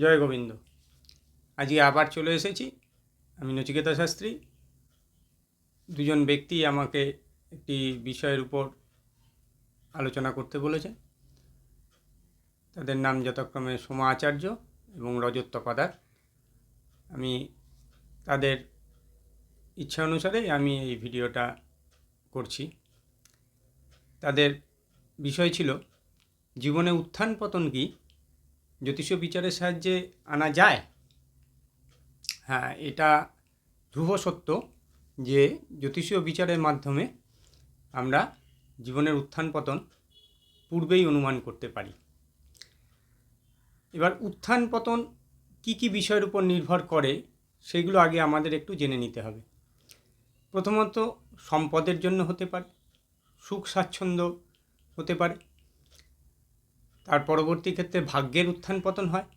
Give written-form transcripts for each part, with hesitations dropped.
জয় গোবিন্দ। আজকে আবার চলে এসেছি। আমি নচিকেতা শাস্ত্রী। দুজন ব্যক্তি আমাকে একটি বিষয়ের উপর আলোচনা করতে বলেছে। তাদের নাম যথাক্রমে সোমা আচার্য এবং রজত তপাদার। আমি তাদের ইচ্ছা অনুসারে আমি এই ভিডিওটা করছি। তাদের বিষয় ছিল জীবনে উত্থান পতন কি জ্যোতিষীয় বিচারের সাহায্যে আনা যায়। হ্যাঁ, এটা ধ্রুব সত্য যে জ্যোতিষীয় বিচারের মাধ্যমে আমরা জীবনের উত্থান পতন পূর্বেই অনুমান করতে পারি। এবার উত্থান পতন কি কি বিষয়ের উপর নির্ভর করে সেগুলো আগে আমাদের একটু জেনে নিতে হবে। প্রথমত সম্পদের জন্য হতে পারে, সুখ স্বাচ্ছন্দ্য হতে পারে, তার পরবর্তী ক্ষেত্রে ভাগ্যের উত্থান পতন হয়,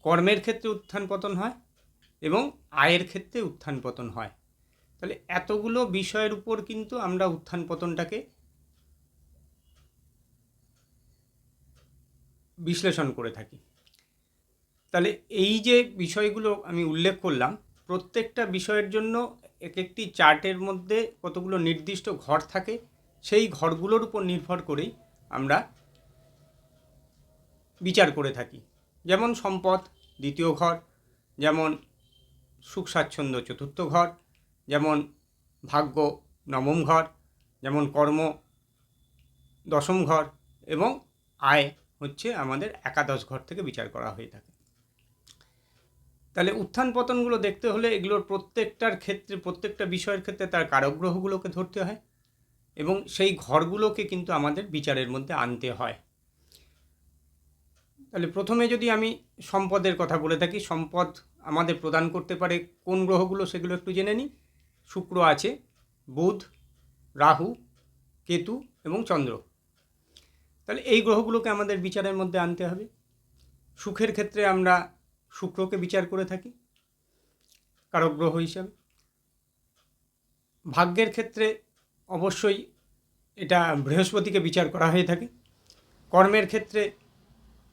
কর্মের ক্ষেত্রে উত্থান পতন হয় এবং আয়ের ক্ষেত্রে উত্থান পতন হয়। তাহলে এতগুলো বিষয়ের উপর কিন্তু আমরা উত্থান পতনটাকে বিশ্লেষণ করে থাকি। তাহলে এই যে বিষয়গুলো আমি উল্লেখ করলাম, প্রত্যেকটা বিষয়ের জন্য এক একটি চার্টের মধ্যে কতগুলো নির্দিষ্ট ঘর থাকে, সেই ঘরগুলোর উপর নির্ভর করেই আমরা বিচার করে থাকি। যেমন সম্পদ দ্বিতীয় ঘর, যেমন সুখ স্বাচ্ছন্দ্য চতুর্থ ঘর, যেমন ভাগ্য নবম ঘর, যেমন কর্ম দশম ঘর এবং আয় হচ্ছে আমাদের একাদশ ঘর থেকে বিচার করা হয়ে থাকে। তাহলে উত্থান পতনগুলো দেখতে হলে এগুলোর প্রত্যেকটার ক্ষেত্রে, প্রত্যেকটা বিষয়ের ক্ষেত্রে তার কারক গ্রহগুলোকে ধরতে হয় এবং সেই ঘরগুলোকে কিন্তু আমাদের বিচারের মধ্যে আনতে হয়। তাহলে প্রথমে যদি আমি সম্পদের কথা বলে থাকি, সম্পদ আমাদের প্রদান করতে পারে কোন গ্রহগুলো সেগুলো একটু জেনে নিই। শুক্র আছে, বুধ, রাহু, কেতু এবং চন্দ্র। তাহলে এই গ্রহগুলোকে আমাদের বিচারের মধ্যে আনতে হবে। সুখের ক্ষেত্রে আমরা শুক্রকে বিচার করে থাকি কারক গ্রহ হিসাবে। ভাগ্যের ক্ষেত্রে অবশ্যই এটা বৃহস্পতিকে বিচার করা হয়ে থাকে। কর্মের ক্ষেত্রে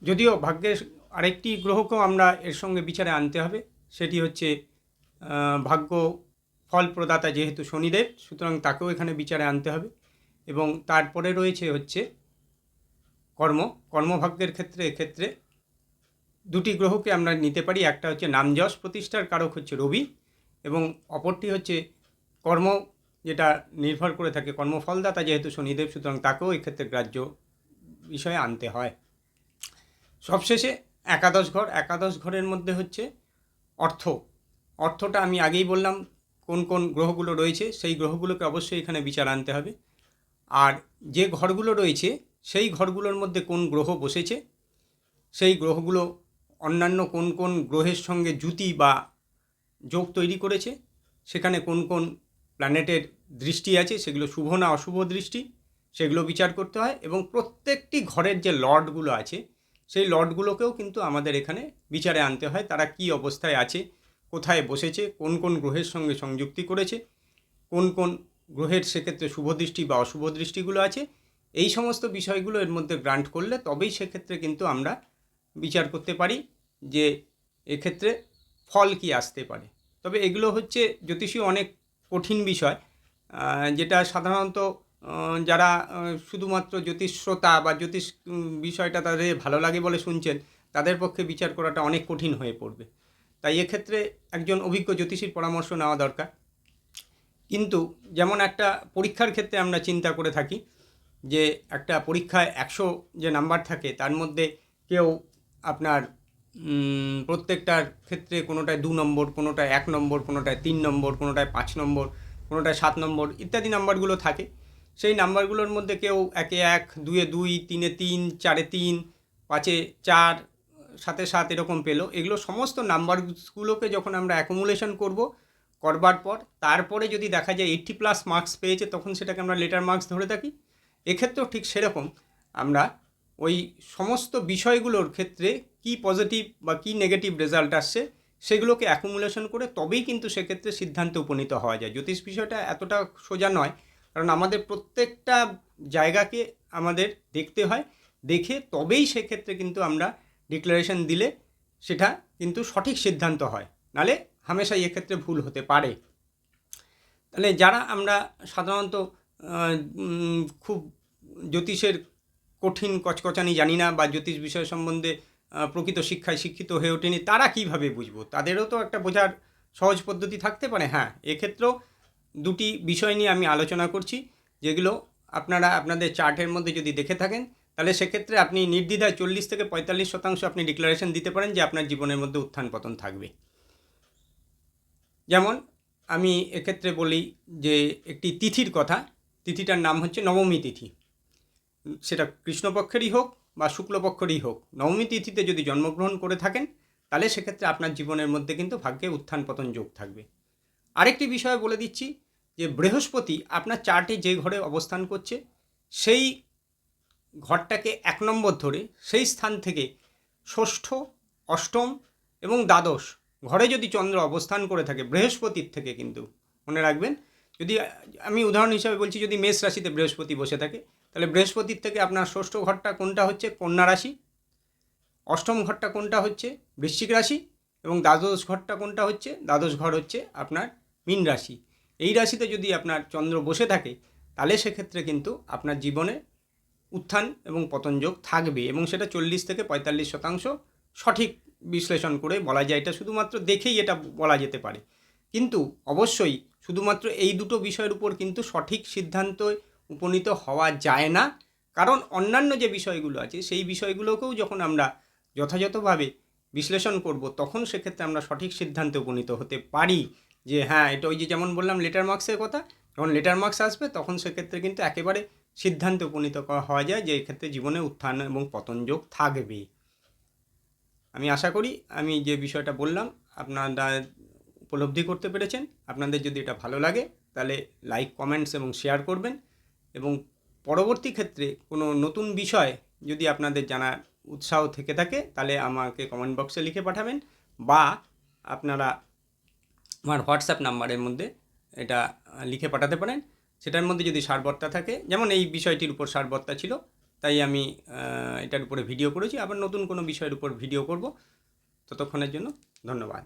যদিও ভাগ্যের আরেকটি গ্রহকেও আমরা এর সঙ্গে বিচারে আনতে হবে, সেটি হচ্ছে ভাগ্য ফল প্রদাতা যেহেতু শনিদেব, সুতরাং তাকেও এখানে বিচারে আনতে হবে। এবং তারপরে রয়েছে হচ্ছে কর্মভাগ্যের ক্ষেত্রে এক্ষেত্রে দুটি গ্রহকে আমরা নিতে পারি। একটা হচ্ছে নামযশ প্রতিষ্ঠার কারক হচ্ছে রবি এবং অপরটি হচ্ছে কর্ম যেটা নির্ভর করে থাকে কর্মফলদাতা যেহেতু শনিদেব, সুতরাং তাকেও এক্ষেত্রে গ্রাহ্য বিষয়ে আনতে হয়। সবশেষে একাদশ ঘরের মধ্যে হচ্ছে অর্থটা আমি আগেই বললাম কোন কোন গ্রহগুলো রয়েছে, সেই গ্রহগুলোকে অবশ্যই এখানে বিচার আনতে হবে। আর যে ঘরগুলো রয়েছে সেই ঘরগুলোর মধ্যে কোন গ্রহ বসেছে, সেই গ্রহগুলো অন্যান্য কোন কোন গ্রহের সঙ্গে যুতি বা যোগ তৈরি করেছে, সেখানে কোন কোন প্ল্যানেটের দৃষ্টি আছে, সেগুলো শুভ না অশুভ দৃষ্টি, সেগুলো বিচার করতে হয়। এবং প্রত্যেকটি ঘরের যে লর্ডগুলো আছে সেই লর্ডগুলোকেও কিন্তু আমাদের এখানে বিচারে আনতে হয়। তারা কি অবস্থায় আছে, কোথায় বসেছে, কোন কোন গ্রহের সঙ্গে সংযুক্তি করেছে, কোন কোন গ্রহের সেক্ষেত্রে শুভ দৃষ্টি বা অশুভ দৃষ্টিগুলো আছে, এই সমস্ত বিষয়গুলো এর মধ্যে গ্রান্ট করলে তবেই সেক্ষেত্রে কিন্তু আমরা বিচার করতে পারি যে এক্ষেত্রে ফল কি আসতে পারে। তবে এগুলো হচ্ছে জ্যোতিষী অনেক কঠিন বিষয়, যেটা সাধারণত যারা শুধুমাত্র জ্যোতিষ শ্রোতা বা জ্যোতিষ বিষয়টা তাদের ভালো লাগে বলে শুনছেন, তাদের পক্ষে বিচার করাটা অনেক কঠিন হয়ে পড়বে। তাই এক্ষেত্রে একজন অভিজ্ঞ জ্যোতিষীর পরামর্শ নেওয়া দরকার। কিন্তু যেমন একটা পরীক্ষার ক্ষেত্রে আমরা চিন্তা করে থাকি যে একটা পরীক্ষায় 100 যে নাম্বার থাকে তার মধ্যে কেউ আপনার প্রত্যেকটার ক্ষেত্রে কোনোটায় 2 নম্বর, কোনোটায় 1 নম্বর, কোনোটায় 3 নম্বর, কোনোটায় 5 নম্বর, কোনোটায় 7 নম্বর ইত্যাদি নাম্বারগুলো থাকে। সেই নাম্বারগুলোর মধ্যে কেউ 1-এ 1, 2-এ 2, 3-এ 3, 4-এ 3, 5-এ 4, 7-এ 7 এরকম পেলো। এগুলো সমস্ত নাম্বারগুলোকে যখন আমরা অ্যাকুমুলেশন করবার পর তারপরে যদি দেখা যায় 80+ মার্কস পেয়েছে, তখন সেটাকে আমরা লেটার মার্কস ধরে থাকি। এক্ষেত্রেও ঠিক সেরকম আমরা ওই সমস্ত বিষয়গুলোর ক্ষেত্রে কি পজিটিভ বা কি নেগেটিভ রেজাল্ট আসছে সেগুলোকে অ্যাকুমুলেশন করে তবেই কিন্তু সেক্ষেত্রে সিদ্ধান্তে উপনীত হওয়া যায়। জ্যোতিষ বিষয়টা এতটা সোজা নয়, কারণ আমাদের প্রত্যেকটা জায়গাকে আমাদের দেখতে হয়, দেখে তবেই সেক্ষেত্রে কিন্তু আমরা ডিক্লারেশন দিলে সেটা কিন্তু সঠিক সিদ্ধান্ত হয়, নালে হামেশাই এক্ষেত্রে ভুল হতে পারে। তাহলে যারা আমরা সাধারণত খুব জ্যোতিষের কঠিন কচকচানি জানি না বা জ্যোতিষ বিষয় সম্বন্ধে প্রকৃত শিক্ষায় শিক্ষিত হয়ে ওঠেনি, তারা কীভাবে বুঝবো? তাদেরও তো একটা বোঝার সহজ পদ্ধতি থাকতে পারে। হ্যাঁ, এক্ষেত্রেও দুটি বিষয় নিয়ে আমি আলোচনা করছি, যেগুলো আপনারা আপনাদের চার্টের মধ্যে যদি দেখে থাকেন, তাহলে সেক্ষেত্রে আপনি নির্দ্বিধায় 40 থেকে 45% আপনি ডিক্লারেশন দিতে পারেন যে আপনার জীবনের মধ্যে উত্থান পতন থাকবে। যেমন আমি এক্ষেত্রে বলি যে একটি তিথির কথা, তিথিটার নাম হচ্ছে নবমী তিথি। সেটা কৃষ্ণপক্ষেরই হোক বা শুক্লপক্ষেরই হোক, নবমী তিথিতে যদি জন্মগ্রহণ করে থাকেন, তাহলে সেক্ষেত্রে আপনার জীবনের মধ্যে কিন্তু ভাগ্যে উত্থান পতন যোগ থাকবে। আরেকটি বিষয় বলে দিচ্ছি যে বৃহস্পতি আপনার চার্টে যে ঘরে অবস্থান করছে, সেই ঘরটাকে 1 নম্বর ধরে সেই স্থান থেকে ষষ্ঠ, অষ্টম এবং দ্বাদশ ঘরে যদি চন্দ্র অবস্থান করে থাকে বৃহস্পতির থেকে, কিন্তু মনে রাখবেন, যদি আমি উদাহরণ হিসাবে বলছি, যদি মেষ রাশিতে বৃহস্পতি বসে থাকে, তাহলে বৃহস্পতির থেকে আপনার ষষ্ঠ ঘরটা কোনটা হচ্ছে? কন্যা রাশি। অষ্টম ঘরটা কোনটা হচ্ছে? বৃশ্চিক রাশি। এবং দ্বাদশ ঘরটা কোনটা হচ্ছে? দ্বাদশ ঘর হচ্ছে আপনার মীন রাশি। এই রাশিতে যদি আপনার চন্দ্র বসে থাকে, তাহলে সেক্ষেত্রে কিন্তু আপনার জীবনে উত্থান এবং পতন যোগ থাকবে, এবং সেটা 40 থেকে 45% সঠিক বিশ্লেষণ করে বলা যায়। এটা শুধুমাত্র দেখেই এটা বলা যেতে পারে, কিন্তু অবশ্যই শুধুমাত্র এই দুটো বিষয়ের উপর কিন্তু সঠিক সিদ্ধান্তে উপনীত হওয়া যায় না, কারণ অন্যান্য যে বিষয়গুলো আছে সেই বিষয়গুলোকেও যখন আমরা যথাযথভাবে বিশ্লেষণ করব, তখন সেক্ষেত্রে আমরা সঠিক সিদ্ধান্তে উপনীত হতে পারি যে হ্যাঁ, এটা ওই যে যেমন বললাম লেটার মার্কসের কথা, যখন লেটার মার্কস আসবে তখন সেক্ষেত্রে কিন্তু একেবারে সিদ্ধান্তে উপনীত হওয়া যায় যে এক্ষেত্রে জীবনে উত্থান এবং পতন যোগ থাকবে। আমি আশা করি আমি যে বিষয়টা বললাম আপনারা উপলব্ধি করতে পেরেছেন। আপনাদের যদি এটা ভালো লাগে, তাহলে লাইক, কমেন্টস এবং শেয়ার করবেন, এবং পরবর্তী ক্ষেত্রে কোনো নতুন বিষয় যদি আপনাদের জানার উৎসাহ থেকে থাকে, তাহলে আমাকে কমেন্ট বক্সে লিখে পাঠাবেন, বা আপনারা আমার হোয়াটসঅ্যাপ নাম্বারের মধ্যে এটা লিখে পাঠাতে পারেন। সেটার মধ্যে যদি সারবর্তা থাকে, যেমন এই বিষয়টির উপর সারবর্তা ছিল, তাই আমি এটার উপরে ভিডিও করেছি, আবার নতুন কোনো বিষয়ের উপর ভিডিও করব। ততক্ষণের জন্য ধন্যবাদ।